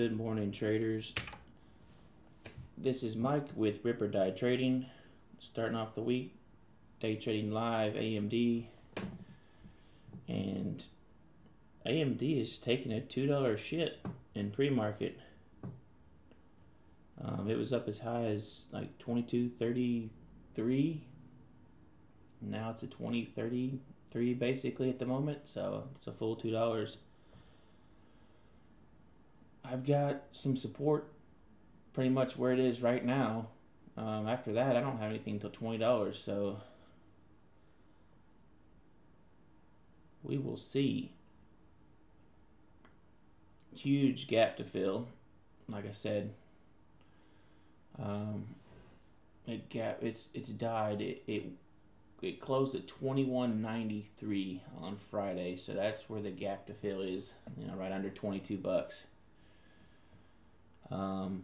Good morning, traders. This is Mike with Rip or Die Trading. Starting off the week, day trading live AMD. And AMD is taking a $2 shit in pre-market. It was up as high as like $22.33. Now it's at $20.33 basically at the moment, so it's a full $2. I've got some support pretty much where it is right now. After that, I don't have anything until $20, so we will see. Huge gap to fill, like I said. It's died. It closed at $21.93 on Friday, so that's where the gap to fill is. Right under $22. And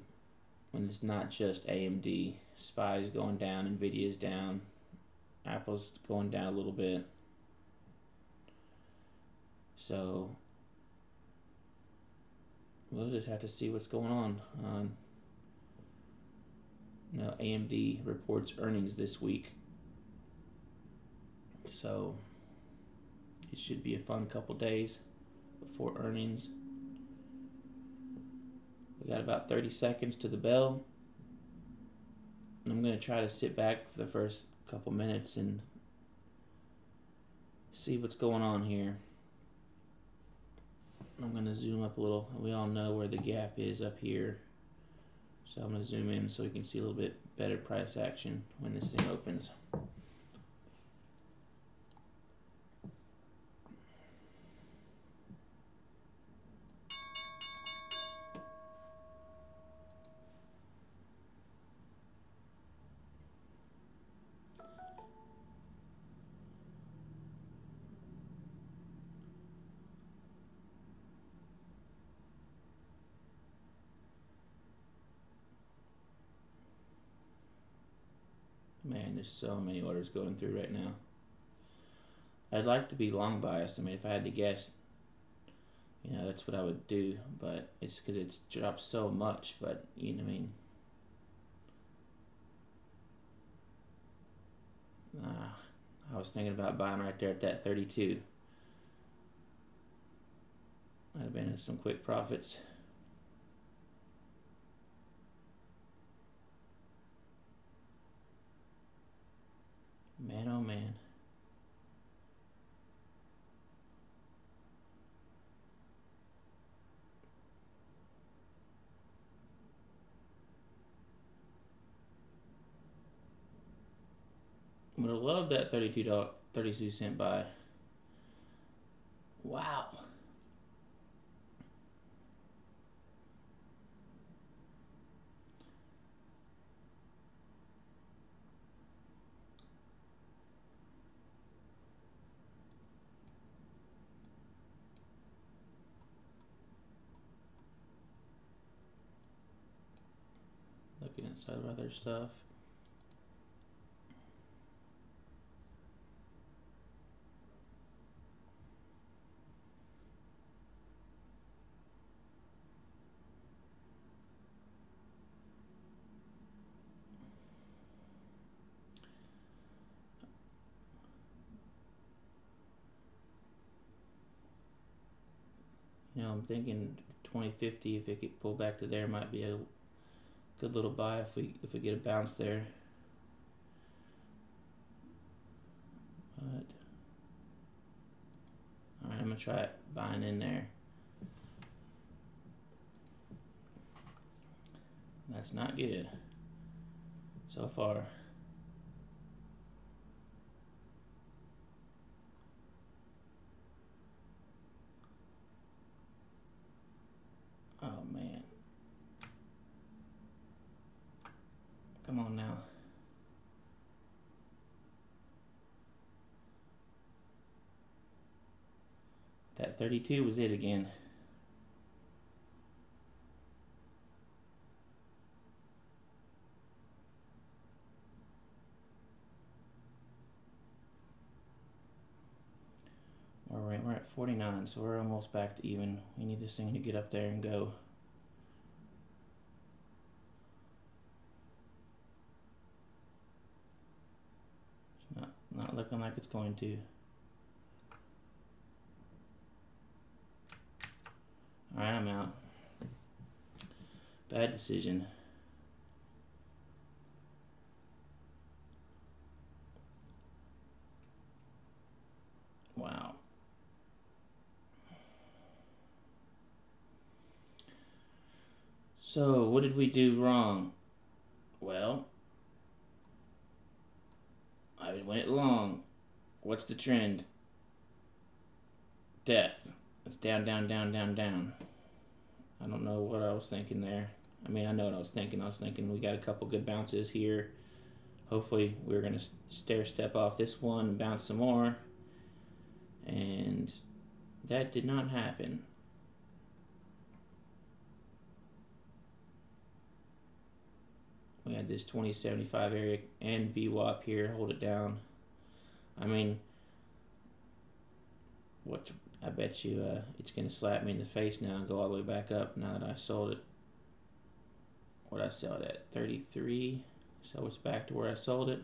it's not just AMD. SPY's going down, Nvidia's down, Apple's going down a little bit. So we'll just have to see what's going on. AMD reports earnings this week, so it should be a fun couple days before earnings. We got about 30 seconds to the bell. I'm going to try to sit back for the first couple minutes and see what's going on here. I'm going to zoom up a little. We all know where the gap is up here. So I'm going to zoom in so we can see a little bit better price action when this thing opens. Man, there's so many orders going through right now. I'd like to be long biased. I mean, if I had to guess, that's what I would do. But it's because it's dropped so much. But, I was thinking about buying right there at that 32. I'd have been in some quick profits. Man, oh man. Would have loved that $32 buy. Wow. Looking inside of other stuff. I'm thinking 2050, if it could pull back to there, might be a good little buy if we get a bounce there. But all right, I'm gonna try it buying in there. That's not good so far. Oh man. Come on now. That 32 was it again. We're at 49, so we're almost back to even. We need this thing to get up there and go. looking like it's going to. Alright, I'm out. Bad decision. Wow. So, what did we do wrong? Well, I went long. What's the trend? Death. It's down, down, down, down, down. I don't know what I was thinking there. I mean, I know what I was thinking. I was thinking we got a couple good bounces here. Hopefully, we're going to stair step off this one and bounce some more. And that did not happen. We had this 2075 area and VWAP here. Hold it down. I mean, what? I bet you it's going to slap me in the face now and go all the way back up now that I sold it. What I sell it at? 33. So it's back to where I sold it.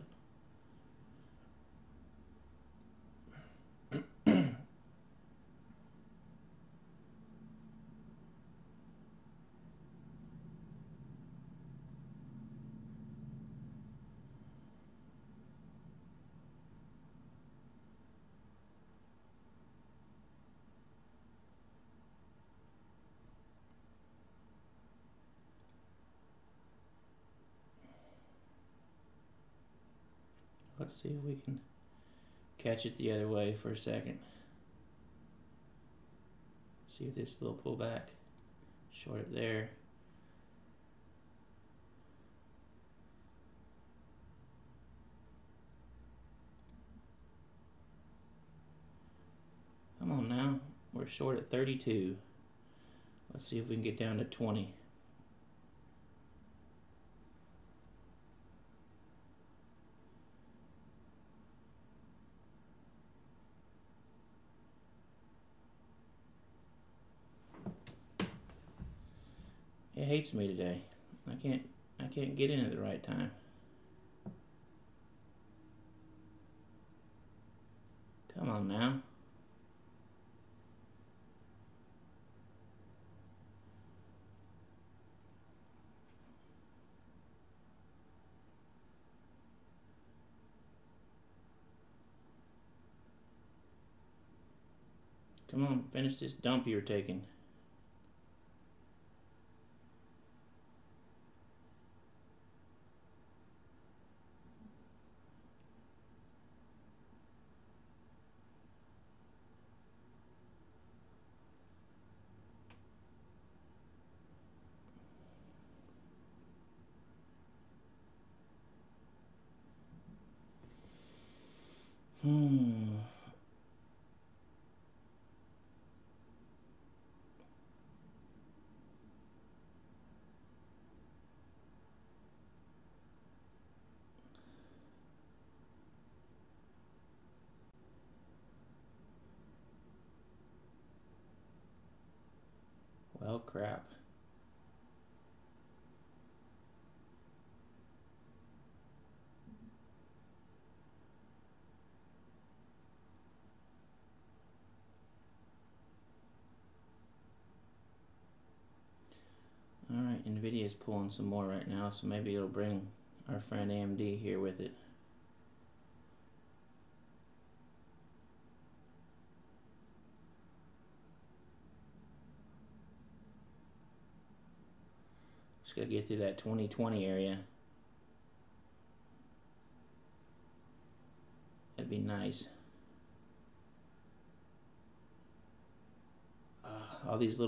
Let's see if we can catch it the other way for a second. See if this little pullback, short it there. Come on now, we're short at 32. Let's see if we can get down to 20. It hates me today. I can't get in at the right time. Come on now. Come on, finish this dump you're taking. Well, crap. Alright, NVIDIA is pulling some more right now, so maybe it'll bring our friend AMD here with it. Just gotta get through that 2020 area. That'd be nice. All these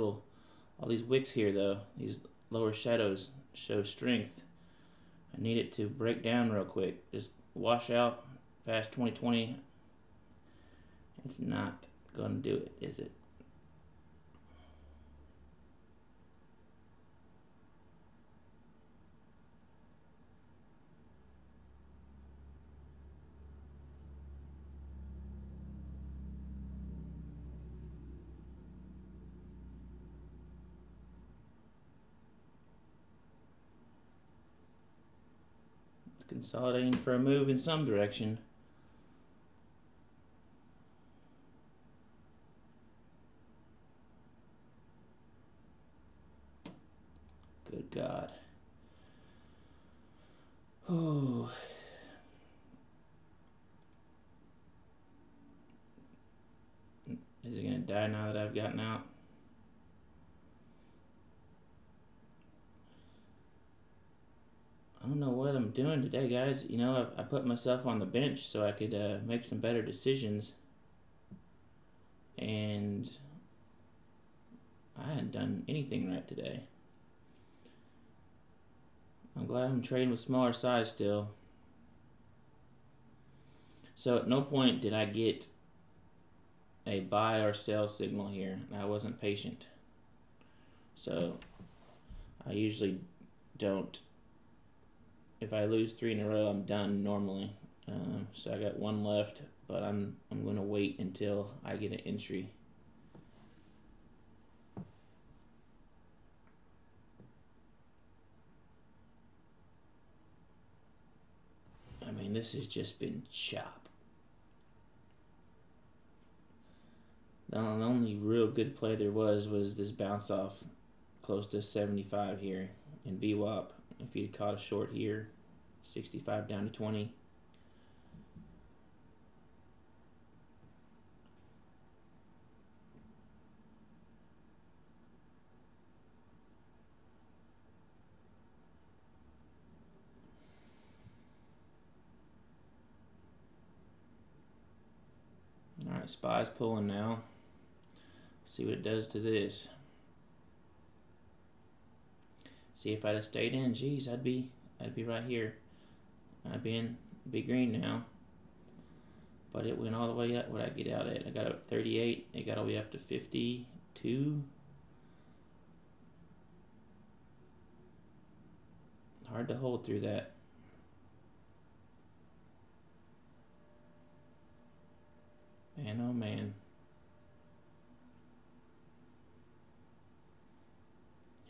wicks here though, these lower shadows show strength. I need it to break down real quick. Just wash out past 2020. It's not gonna do it, is it? Consolidating for a move in some direction. God. Oh. Is it going to die now that I've gotten out? I don't know what I'm doing today, guys. You know, I put myself on the bench so I could make some better decisions. And I hadn't done anything right today. I'm glad I'm trading with smaller size still. So at no point did I get a buy or sell signal here. I wasn't patient. So I usually don't. If I lose 3 in a row, I'm done normally. So I got 1 left, but I'm going to wait until I get an entry. I mean, this has just been chop. The only real good play there was this bounce off close to 75 here in VWAP. If you'd caught a short here, 65 down to 20. All right, SPY's pulling now. See what it does to this. See, if I'd have stayed in, geez, I'd be right here. I'd be green now. But it went all the way up. What did I get out at? I got up 38. It got all the way up to 52. Hard to hold through that. Man, oh man.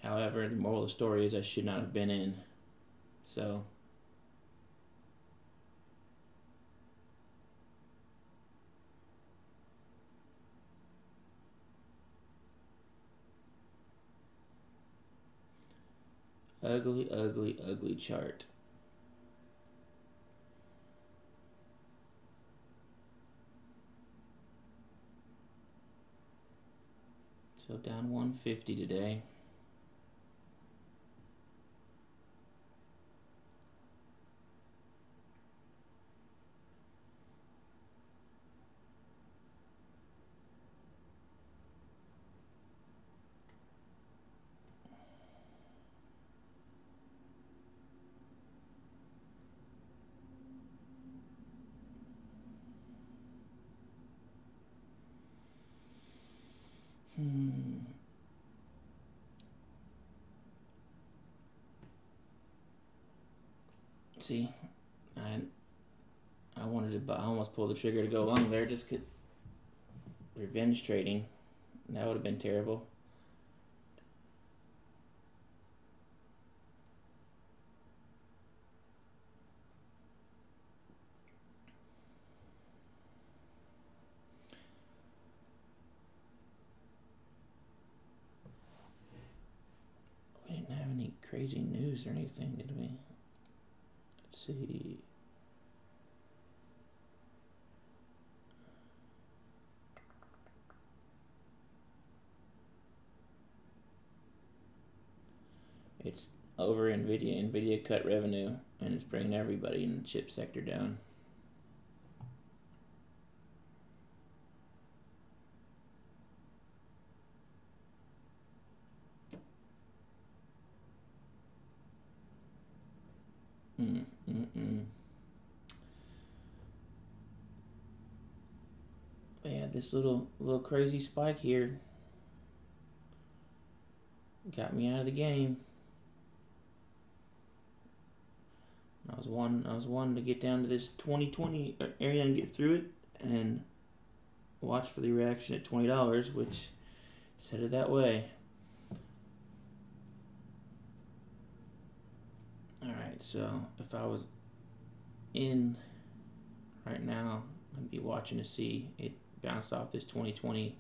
However, the moral of the story is I should not have been in. So ugly, ugly, ugly chart. So down 150 today. See, I wanted to buy. I almost pulled the trigger to go long there. Just could revenge trading. That would have been terrible. We didn't have any crazy news or anything, did we? Let's see. It's over NVIDIA. NVIDIA cut revenue, and it's bringing everybody in the chip sector down. Yeah, this little crazy spike here got me out of the game. I was wanting to get down to this 2020 area and get through it and watch for the reaction at $20, which set it that way. Alright, so if I was in right now, I'd be watching to see it bounce off this 2020.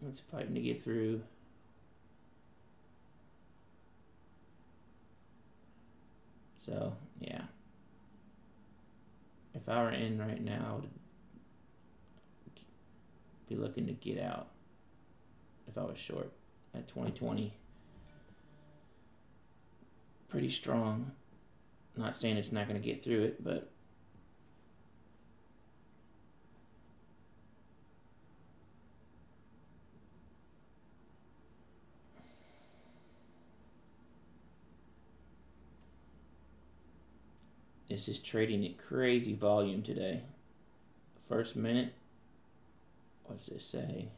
It's fighting to get through. So, yeah. If I were in right now, I would be looking to get out if I was short at 2020. Pretty strong. Not saying it's not going to get through it, but this is trading at crazy volume today. First minute, what's this say?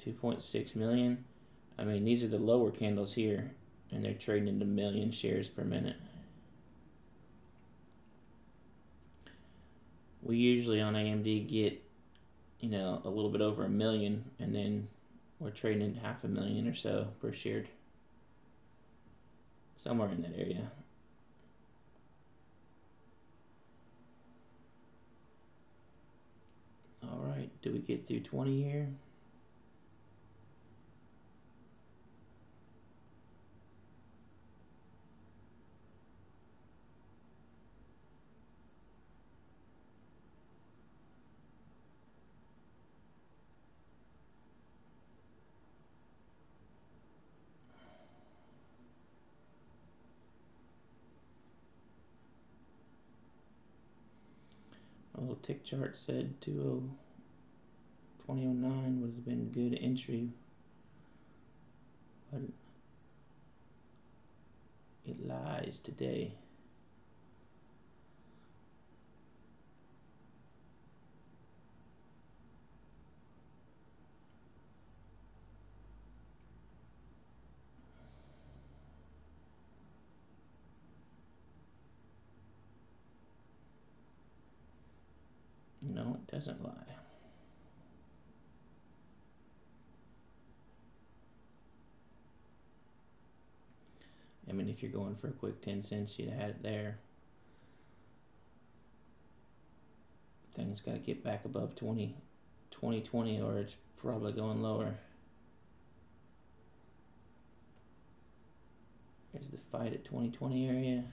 2.6 million. I mean, these are the lower candles here, and they're trading into million shares per minute. We usually on AMD get, a little bit over 1 million, and then we're trading at 500,000 or so per share. Somewhere in that area. All right, do we get through 20 here? A little tick chart said 2009 would have been good entry, but it lies today. No, it doesn't lie. I mean, if you're going for a quick 10 cents, you'd have had it there. Thing's got to get back above 2020, or it's probably going lower. There's the fight at 2020 area.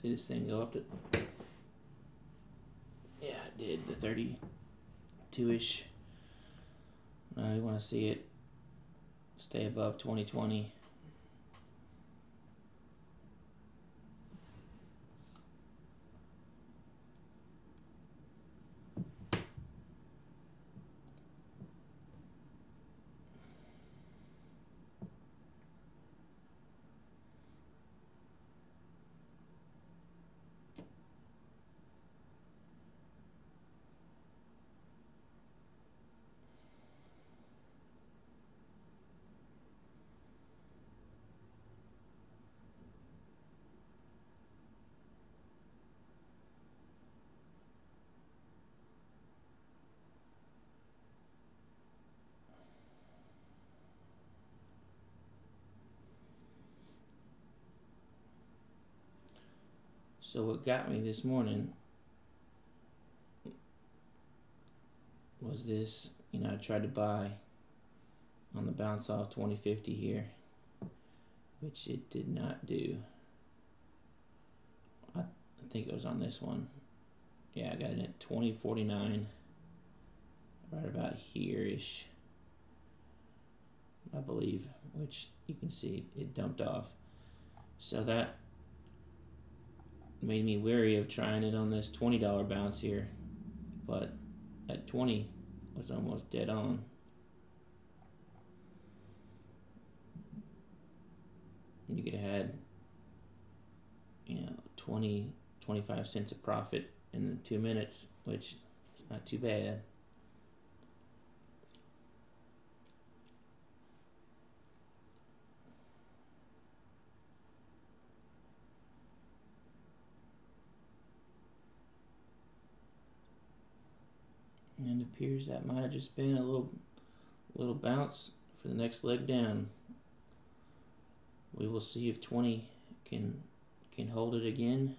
See this thing go up to, yeah, it did, the 32-ish. Now you want to see it stay above 2020. So what got me this morning was this, I tried to buy on the bounce off 2050 here, which it did not do. I think it was on this one. Yeah, I got it at 2049, right about here-ish, I believe, which you can see it dumped off. So that made me wary of trying it on this $20 bounce here, but at 20 was almost dead on. You could have had 20, 25 cents of profit in 2 minutes, which is not too bad. appears that might have just been a little bounce for the next leg down. We will see if 20 can hold it again.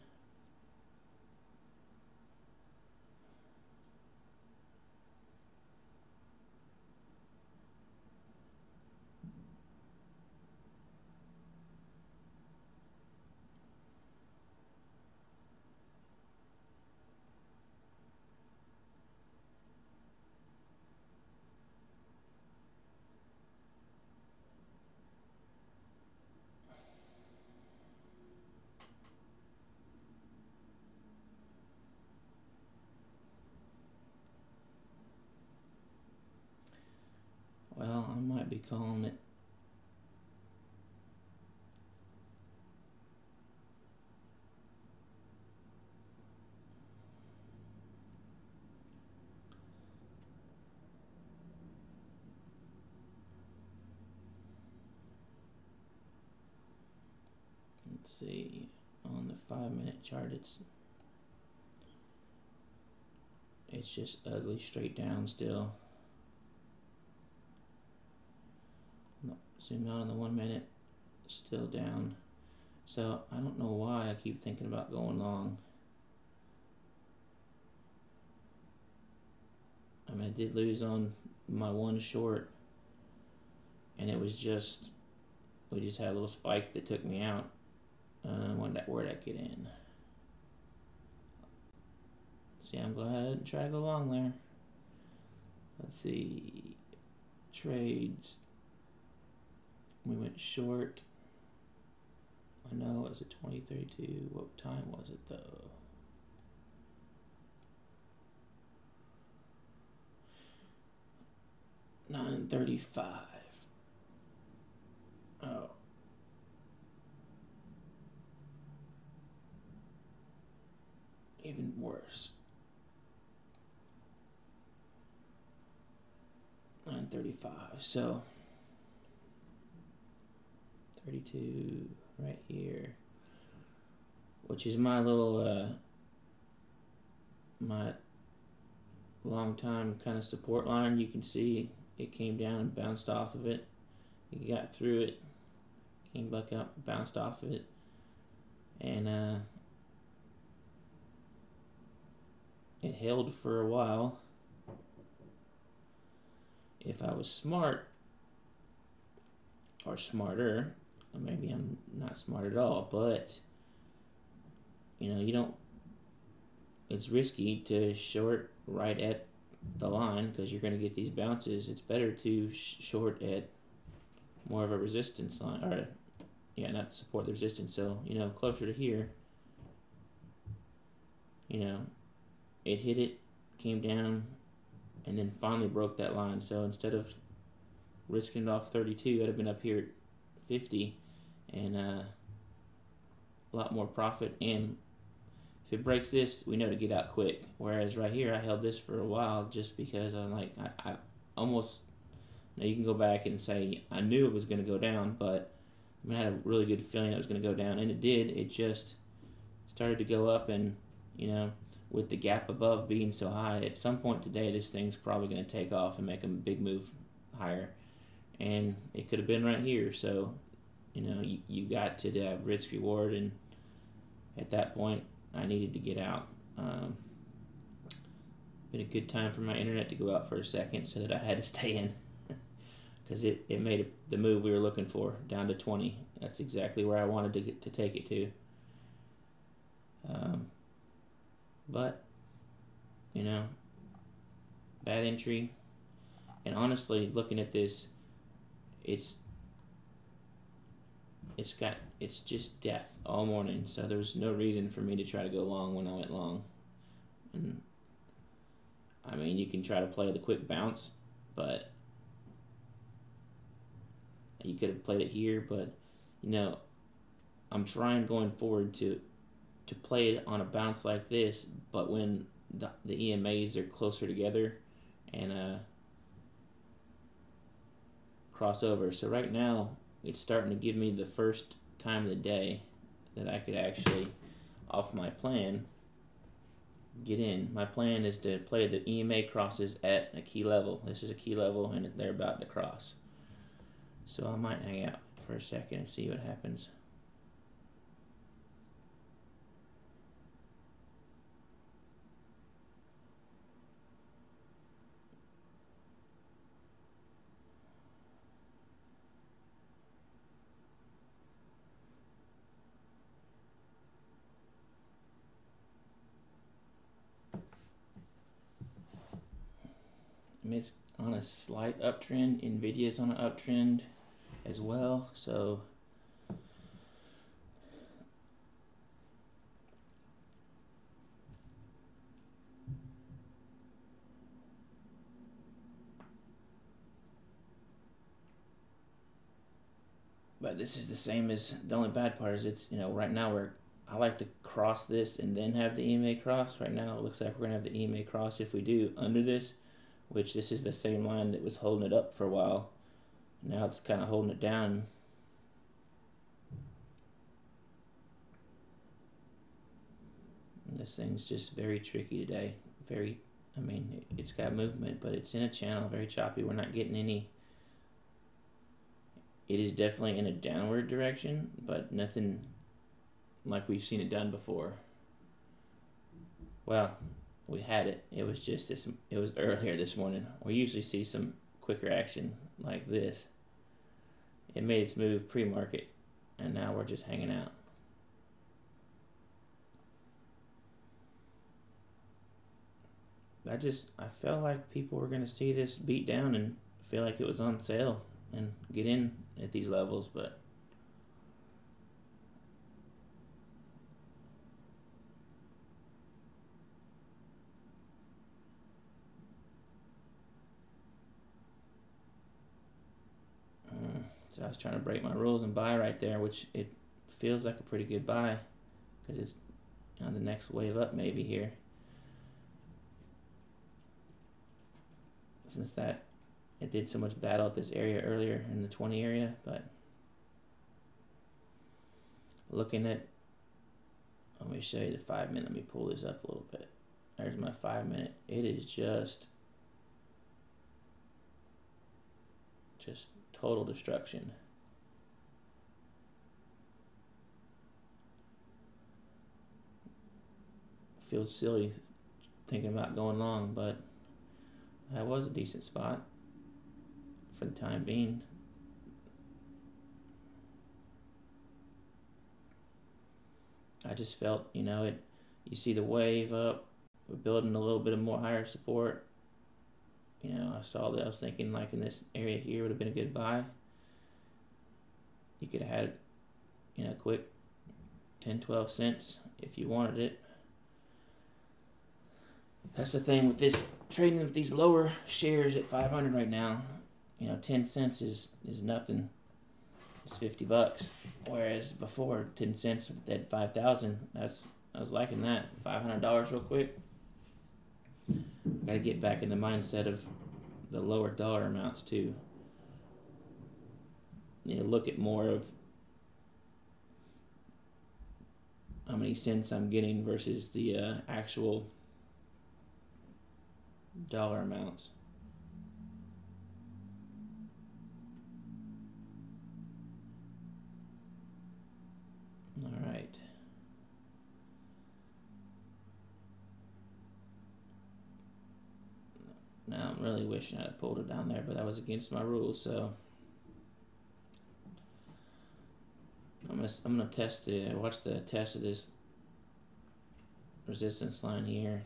Well, I might be calling it. Let's see, on the 5-minute chart, it's just ugly straight down still. Zoom out on the 1 minute, still down. So I don't know why I keep thinking about going long. I mean, I did lose on my one short, and it was just, we just had a little spike that took me out. Where'd I get in? See, I'm glad I didn't try to go long there. Let's see, trades. We went short. I know it was a 2032. What time was it though? $9:35. Oh. Even worse. 9:35. So 32 right here, which is my little my long time kind of support line. You can see it came down and bounced off of it. It got through it, came back up, bounced off of it, and it held for a while. If I was smart, or smarter, or maybe I'm not smart at all, but you know, you don't, it's risky to short right at the line because you're going to get these bounces. It's better to short at more of a resistance line, or yeah, not to support the resistance. So, you know, closer to here, you know, it hit it, came down, and then finally broke that line. So instead of risking it off 32, I'd have been up here at 50 and a lot more profit. And if it breaks this, we know to get out quick. Whereas right here, I held this for a while just because I'm like, I almost, now you can go back and say, I knew it was going to go down, but I mean, I had a really good feeling it was going to go down, and it did. It just started to go up, and, you know, with the gap above being so high, at some point today, this thing's probably going to take off and make a big move higher. And it could have been right here. So, you know, you got to have risk reward, and at that point, I needed to get out. Been a good time for my internet to go out for a second so that I had to stay in because it made the move we were looking for down to 20. That's exactly where I wanted to take it to. But, you know, bad entry. And honestly, looking at this, it's just death all morning. So there was no reason for me to try to go long when I went long. And I mean, you can try to play the quick bounce, but you could have played it here. But, you know, I'm trying going forward to play it on a bounce like this, but when the EMAs are closer together and cross over. So right now, it's starting to give me the first time of the day that I could actually, off my plan, get in. My plan is to play the EMA crosses at a key level. This is a key level, and they're about to cross. So I might hang out for a second and see what happens. I mean, it's on a slight uptrend. Nvidia's on an uptrend as well, so but this is the same as the only bad part is it's, you know, right now I like to cross this and then have the EMA cross. Right now it looks like we're gonna have the EMA cross if we do under this, which this is the same line that was holding it up for a while. Now it's kind of holding it down. And this thing's just very tricky today. I mean, it's got movement, but it's in a channel, very choppy. We're not getting any. It is definitely in a downward direction, but nothing like we've seen it done before. Well, we had it. It was just this. It was earlier this morning. We usually see some quicker action like this. It made its move pre-market, and now we're just hanging out. I felt like people were gonna see this beat down and feel like it was on sale and get in at these levels, but so I was trying to break my rules and buy right there, which it feels like a pretty good buy because it's on the next wave up maybe here. Since that it did so much battle at this area earlier in the 20 area, but looking at, let me show you the 5 minute. Let me pull this up a little bit. There's my 5 minute. It is just total destruction. Feels silly thinking about going long, but that was a decent spot for the time being. I just felt, you know, you see the wave up, we're building a little bit of more higher support. You know, I was thinking like in this area here would have been a good buy. You could have had, you know, quick 10-12 cents if you wanted it. That's the thing with this trading with these lower shares at 500 right now. You know, 10 cents is nothing. It's $50. Whereas before, 10 cents at 5,000. I was liking that. $500 real quick. Got to get back in the mindset of the lower dollar amounts too. You know, look at more of how many cents I'm getting versus the actual dollar amounts. All right. Now I'm really wishing I'd pulled it down there, but that was against my rules, so I'm gonna watch the test of this resistance line here.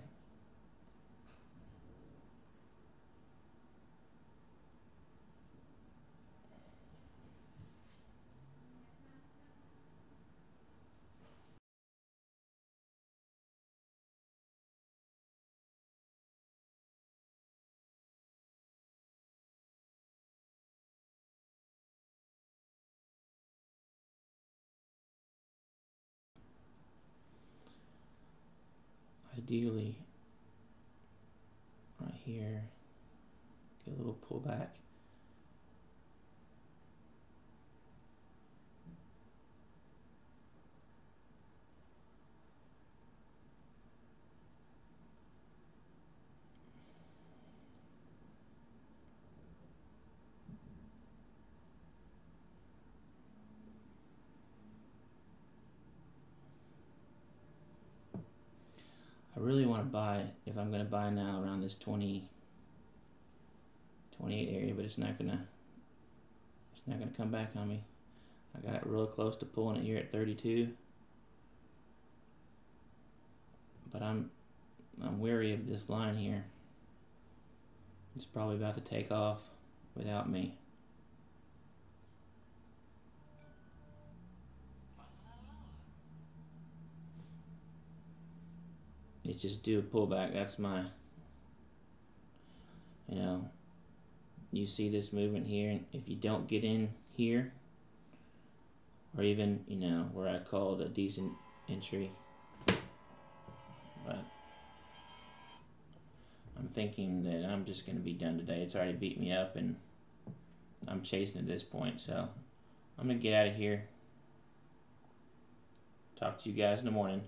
Ideally, right here, get a little pullback. really want to buy, if I'm going to buy now, around this 20, 28 area, but it's not gonna come back on me. I got real close to pulling it here at 32, but I'm wary of this line here. It's probably about to take off without me. It's just do a pullback. That's my, you see this movement here, and if you don't get in here, or even, where I called a decent entry, but I'm thinking that I'm just going to be done today. It's already beat me up, and I'm chasing at this point, so I'm going to get out of here. Talk to you guys in the morning.